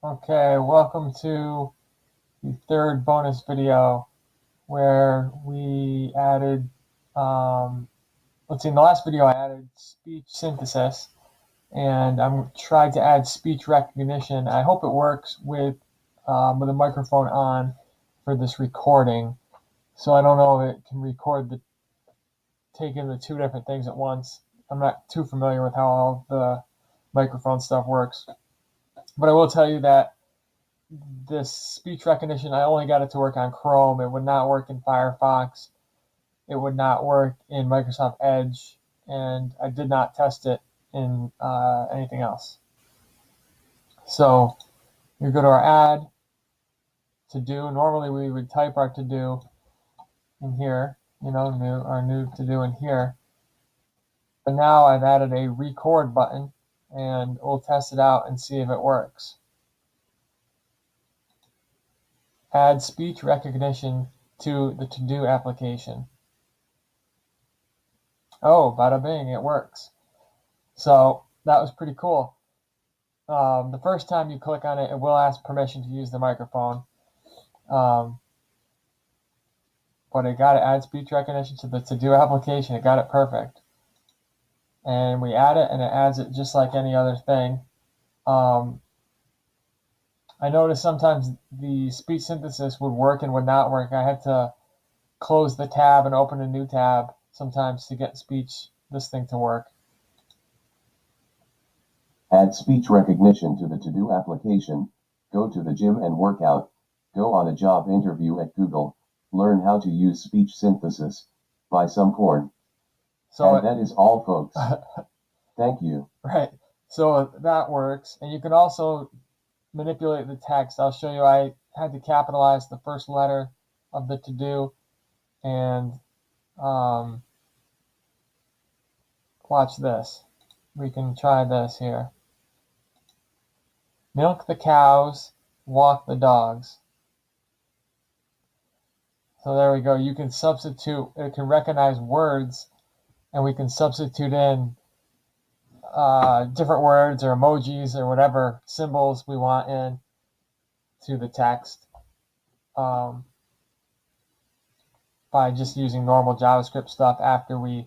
Okay, welcome to the third bonus video where we added, let's see, in the last video I added speech synthesis and I'm trying to add speech recognition. I hope it works with a microphone on for this recording. So I don't know if it can record take in the two different things at once. I'm not too familiar with how all the microphone stuff works, but I will tell you that this speech recognition, I only got it to work on Chrome. It would not work in Firefox. It would not work in Microsoft Edge. And I did not test it in anything else. So you go to our add, to do. Normally we would type our to do in here, our new to do in here. But now I've added a record button and we'll test it out and see if it works. Add speech recognition to the to-do application. Oh, bada bing, it works. So that was pretty cool. The first time you click on it, it will ask permission to use the microphone. But it got to add speech recognition to the to-do application. It got it perfect. And we add it, and it adds it just like any other thing. I noticed sometimes the speech synthesis would work and would not work. I had to close the tab and open a new tab sometimes to get this thing to work. Add speech recognition to the to-do application. Go to the gym and work out. Go on a job interview at Google. Learn how to use speech synthesis. Buy some corn. And that is all, folks. Thank you. Right. So that works. And you can also manipulate the text. I'll show you. I had to capitalize the first letter of the to-do. And watch this. We can try this here. Milk the cows, walk the dogs. So there we go. You can substitute, it can recognize words, and we can substitute in different words or emojis or whatever symbols we want in to the text by just using normal JavaScript stuff and we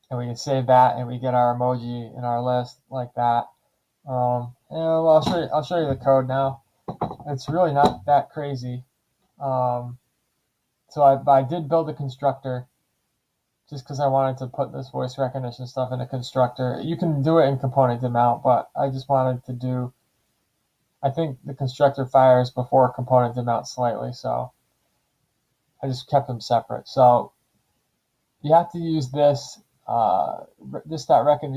can save that and we get our emoji in our list like that. Well, I'll show you the code now. It's really not that crazy. So I did build a constructor just because I wanted to put this voice recognition stuff in a constructor. You can do it in component mount, but I just wanted to do, I think the constructor fires before component mount slightly, so I just kept them separate. So you have to use this you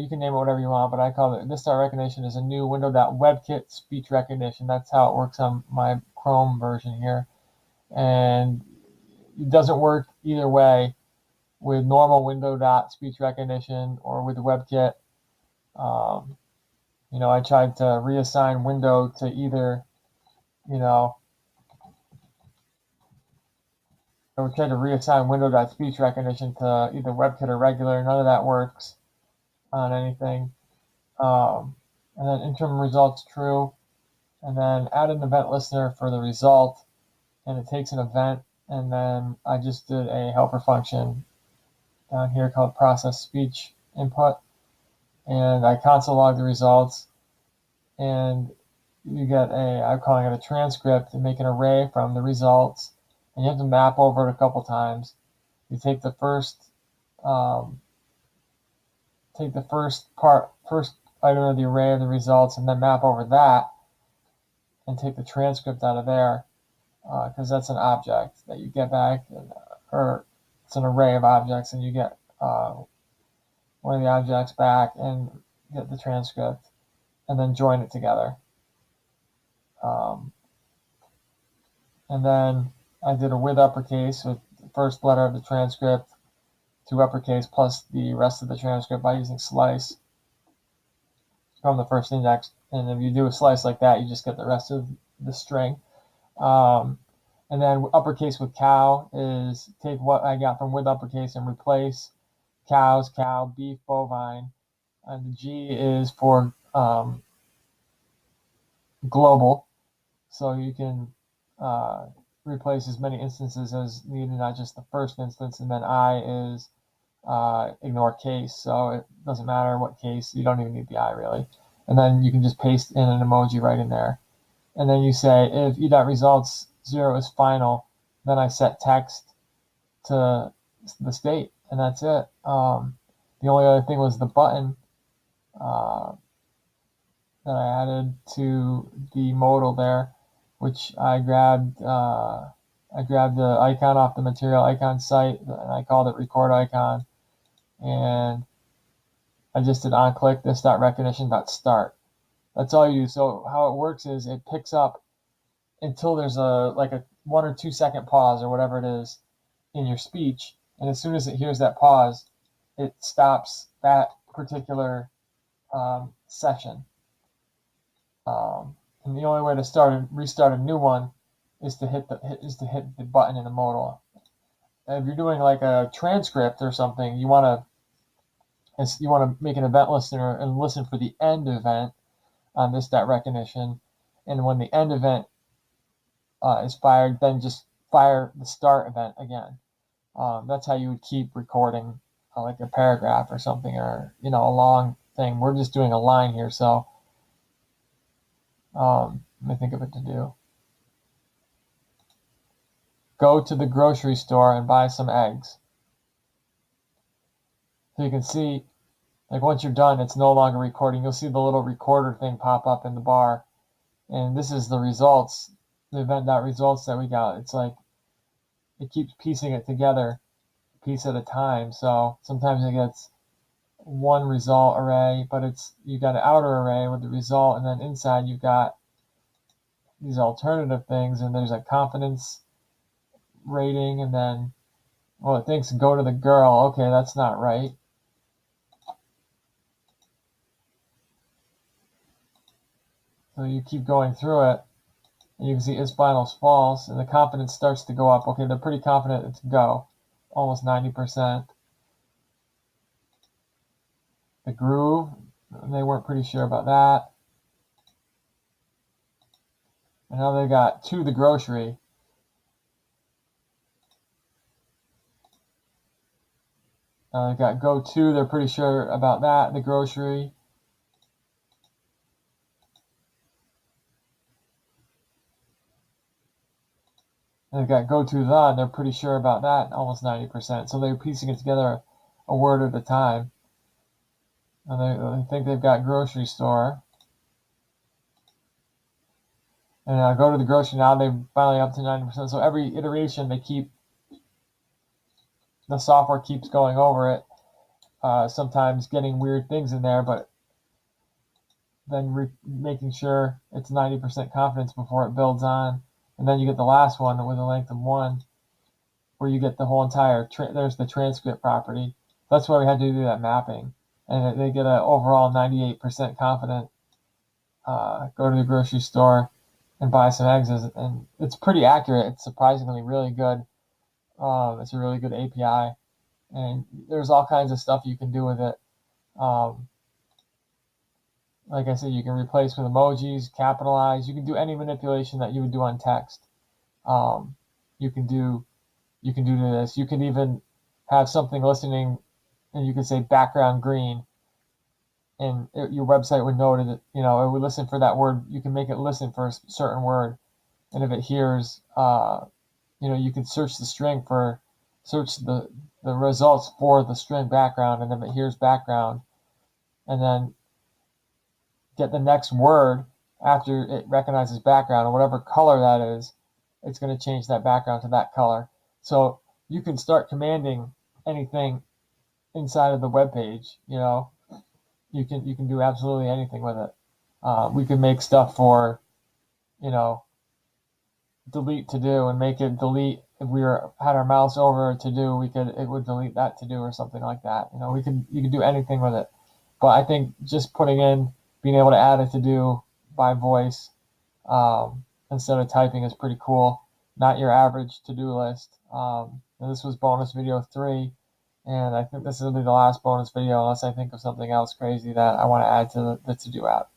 can name it whatever you want, but I call it this.recognition is a new window.webkit speech recognition. That's how it works on my Chrome version here. And it doesn't work either way with normal window.speech recognition or with the WebKit. I tried to reassign window to either, I would try to reassign window.speech recognition to either WebKit or regular. None of that works on anything. And then interim results true. And then add an event listener for the result. And it takes an event. And then I just did a helper function down here called process speech input. And I console log the results. And you get I'm calling it a transcript, and make an array from the results. And you have to map over it a couple times. You take the first item of the array of the results, and then map over that, and take the transcript out of there, because that's an object that you get back, or it's an array of objects, and you get one of the objects back and get the transcript, and then join it together. And then I did a with uppercase with the first letter of the transcript to uppercase plus the rest of the transcript by using slice from the first index. And if you do a slice like that, you just get the rest of the string. And then uppercase with cow is take what I got from with uppercase and replace cows, cow, beef, bovine. And the G is for global, so you can replace as many instances as needed, not just the first instance. And then I is ignore case, so it doesn't matter what case, you don't even need the I really. And then you can just paste in an emoji right in there. And then you say if e.results 0 is final, then I set text to the state, and that's it. The only other thing was the button uh, that I added to the modal there, which I grabbed. I grabbed the icon off the material icon site, and I called it record icon, and I just did on click this.recognition.start. That's all you do. So how it works is it picks up until there's a 1 or 2 second pause or whatever it is in your speech, and as soon as it hears that pause, it stops that particular session. And the only way to restart a new one is to hit the button in the modal. If you're doing like a transcript or something, you want to make an event listener and listen for the end event on this recognition, and when the end event is fired, then just fire the start event again. That's how you would keep recording like a paragraph or something, or a long thing. We're just doing a line here, so let me think of it to do. Go to the grocery store and buy some eggs. So you can see, like once you're done, it's no longer recording. You'll see the little recorder thing pop up in the bar, and this is the results, the event.results that we got. It's like it keeps piecing it together, a piece at a time. So sometimes it gets one result array, but you got an outer array with the result, and then inside you've got these alternative things, and there's a confidence rating, and then it thinks go to the girl. Okay, that's not right. So you keep going through it, and you can see is finals false, and the confidence starts to go up. Okay, they're pretty confident it's go, almost 90%. The groove, they weren't pretty sure about that. And now they got to the grocery. They got go to, they're pretty sure about that, the grocery. And they got go to the, and they're pretty sure about that, almost 90%. So they're piecing it together a word at a time. And they think they've got grocery store. And I go to the grocery now, they're finally up to 90%. So every iteration, the software keeps going over it, sometimes getting weird things in there, but then making sure it's 90% confidence before it builds on. And then you get the last one with a length of 1, where you get the whole entire, there's the transcript property. That's why we had to do that mapping. And they get an overall 98% confident, go to the grocery store and buy some eggs. And it's pretty accurate. It's surprisingly really good. It's a really good API. And there's all kinds of stuff you can do with it. Like I said, you can replace with emojis, capitalize. You can do any manipulation that you would do on text. You can do this. You can even have something listening, and you can say background green, and your website would know that it would listen for that word. You can make it listen for a certain word, and if it hears, you can search the results for the string background, and if it hears background, and then get the next word after it recognizes background, or whatever color that is, it's going to change that background to that color. So you can start commanding anything inside of the web page. You can do absolutely anything with it. We could make stuff for delete to do, and make it delete. If we had our mouse over to do, it would delete that to do or something like that. You could do anything with it. But I think just being able to add a to do by voice instead of typing is pretty cool. Not your average to do list. And this was bonus video 3, and I think this will be the last bonus video unless I think of something else crazy that I want to add to the to do app.